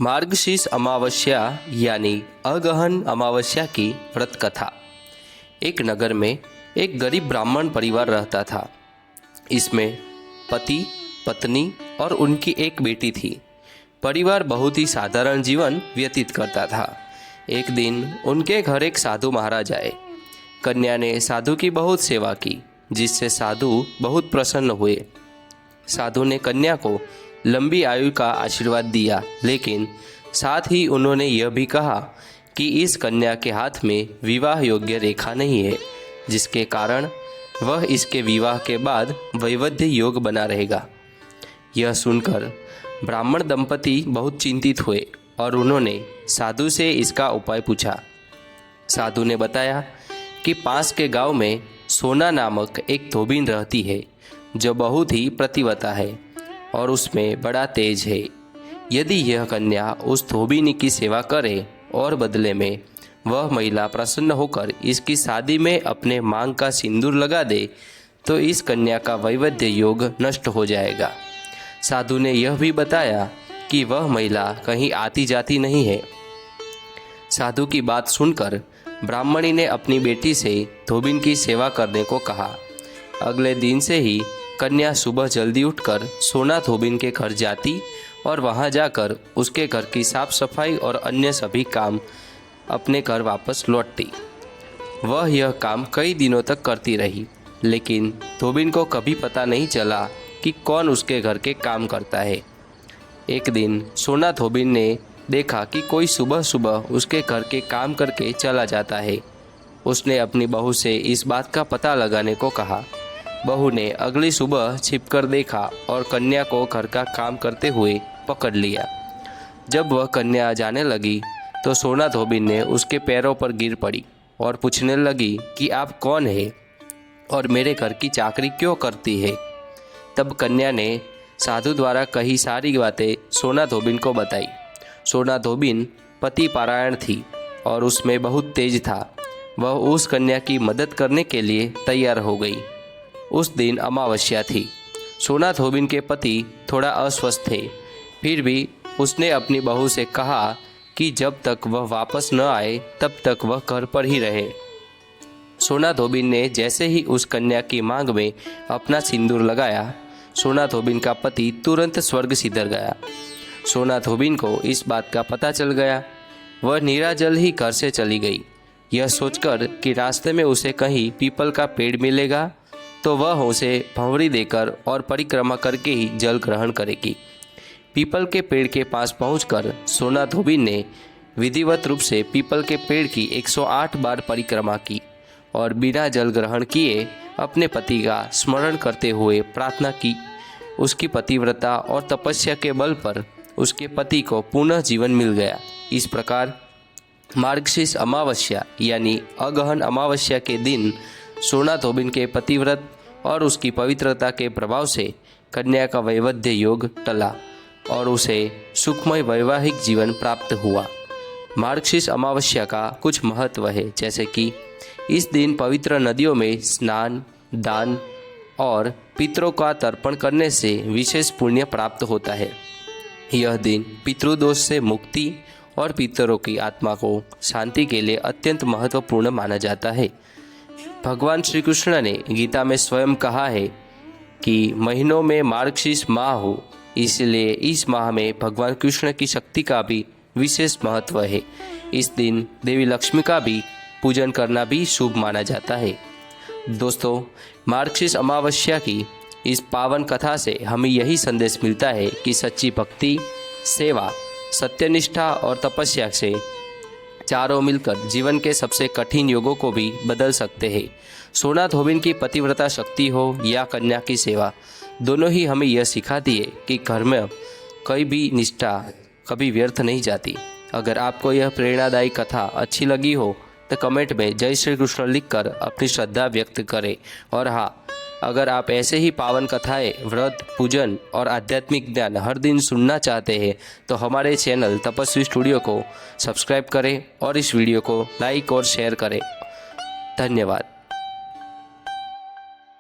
मार्गशीर्ष अमावस्या यानी अगहन अमावस्या की व्रत कथा। एक नगर में एक गरीब ब्राह्मण परिवार रहता था। इसमें पति, पत्नी और उनकी एक बेटी थी। परिवार बहुत ही साधारण जीवन व्यतीत करता था। एक दिन उनके घर एक साधु महाराज आए। कन्या ने साधु की बहुत सेवा की, जिससे साधु बहुत प्रसन्न हुए। साधु ने कन्या को लंबी आयु का आशीर्वाद दिया, लेकिन साथ ही उन्होंने यह भी कहा कि इस कन्या के हाथ में विवाह योग्य रेखा नहीं है, जिसके कारण वह इसके विवाह के बाद वैवध्य योग बना रहेगा। यह सुनकर ब्राह्मण दंपति बहुत चिंतित हुए और उन्होंने साधु से इसका उपाय पूछा। साधु ने बताया कि पास के गांव में सोना नामक एक धोबिन रहती है, जो बहुत ही प्रतिवता है और उसमें बड़ा तेज है। यदि यह कन्या उस धोबिनी की सेवा करे और बदले में वह महिला प्रसन्न होकर इसकी शादी में अपने मांग का सिंदूर लगा दे, तो इस कन्या का वैवध्य योग नष्ट हो जाएगा। साधु ने यह भी बताया कि वह महिला कहीं आती जाती नहीं है। साधु की बात सुनकर ब्राह्मणी ने अपनी बेटी से धोबिन की सेवा करने को कहा। अगले दिन से ही कन्या सुबह जल्दी उठकर सोना धोबिन के घर जाती और वहां जाकर उसके घर की साफ सफाई और अन्य सभी काम अपने घर वापस लौटती। वह यह काम कई दिनों तक करती रही, लेकिन धोबिन को कभी पता नहीं चला कि कौन उसके घर के काम करता है। एक दिन सोना धोबिन ने देखा कि कोई सुबह सुबह उसके घर के काम करके चला जाता है। उसने अपनी बहू से इस बात का पता लगाने को कहा। बहू ने अगली सुबह छिपकर देखा और कन्या को घर का काम करते हुए पकड़ लिया। जब वह कन्या जाने लगी तो सोना धोबिन ने उसके पैरों पर गिर पड़ी और पूछने लगी कि आप कौन है और मेरे घर की चाकरी क्यों करती है। तब कन्या ने साधु द्वारा कही सारी बातें सोना धोबिन को बताई। सोना धोबिन पति पारायण थी और उसमें बहुत तेज था। वह उस कन्या की मदद करने के लिए तैयार हो गई। उस दिन अमावस्या थी। सोना धोबिन के पति थोड़ा अस्वस्थ थे, फिर भी उसने अपनी बहू से कहा कि जब तक वह वापस न आए तब तक वह घर पर ही रहे। सोना धोबिन ने जैसे ही उस कन्या की मांग में अपना सिंदूर लगाया, सोना धोबिन का पति तुरंत स्वर्ग सिधर गया। सोना धोबिन को इस बात का पता चल गया। वह नीराजल ही घर से चली गई, यह सोचकर कि रास्ते में उसे कहीं पीपल का पेड़ मिलेगा तो वह उसे भंवरी देकर और परिक्रमा करके ही जल ग्रहण करेगी। पीपल के पेड़ के पास पहुंचकर सोना धोबिन ने विधिवत रूप से पीपल के पेड़ की 108 बार परिक्रमा की और बिना जल ग्रहण किए अपने पति का स्मरण करते हुए प्रार्थना की। उसकी पतिव्रता और तपस्या के बल पर उसके पति को पुनः जीवन मिल गया। इस प्रकार मार्गशीर्ष अमावस्या यानी अगहन अमावस्या के दिन सोना धोबिन के पतिव्रत और उसकी पवित्रता के प्रभाव से कन्या का वैवध्य योग टला और उसे सुखमय वैवाहिक जीवन प्राप्त हुआ। मार्गशीर्ष अमावस्या का कुछ महत्व है, जैसे कि इस दिन पवित्र नदियों में स्नान, दान और पितरों का तर्पण करने से विशेष पुण्य प्राप्त होता है। यह दिन पितृदोष से मुक्ति और पितरों की आत्मा को शांति के लिए अत्यंत महत्वपूर्ण माना जाता है। भगवान श्री कृष्ण ने गीता में स्वयं कहा है कि महीनों में मार्गशीर्ष माह हो, इसलिए इस माह में भगवान कृष्ण की शक्ति का भी विशेष महत्व है। इस दिन देवी लक्ष्मी का भी पूजन करना भी शुभ माना जाता है। दोस्तों, मार्गशीर्ष अमावस्या की इस पावन कथा से हमें यही संदेश मिलता है कि सच्ची भक्ति, सेवा, सत्यनिष्ठा और तपस्या से चारों मिलकर जीवन के सबसे कठिन योगों को भी बदल सकते हैं। सोना धोबिन की पतिव्रता शक्ति हो या कन्या की सेवा, दोनों ही हमें यह सिखाती है कि घर में कोई भी निष्ठा कभी व्यर्थ नहीं जाती। अगर आपको यह प्रेरणादायी कथा अच्छी लगी हो तो कमेंट में जय श्री कृष्ण लिखकर अपनी श्रद्धा व्यक्त करें। और हाँ, अगर आप ऐसे ही पावन कथाएं, व्रत, पूजन और आध्यात्मिक ज्ञान हर दिन सुनना चाहते हैं तो हमारे चैनल तपस्वी स्टूडियो को सब्सक्राइब करें और इस वीडियो को लाइक और शेयर करें। धन्यवाद।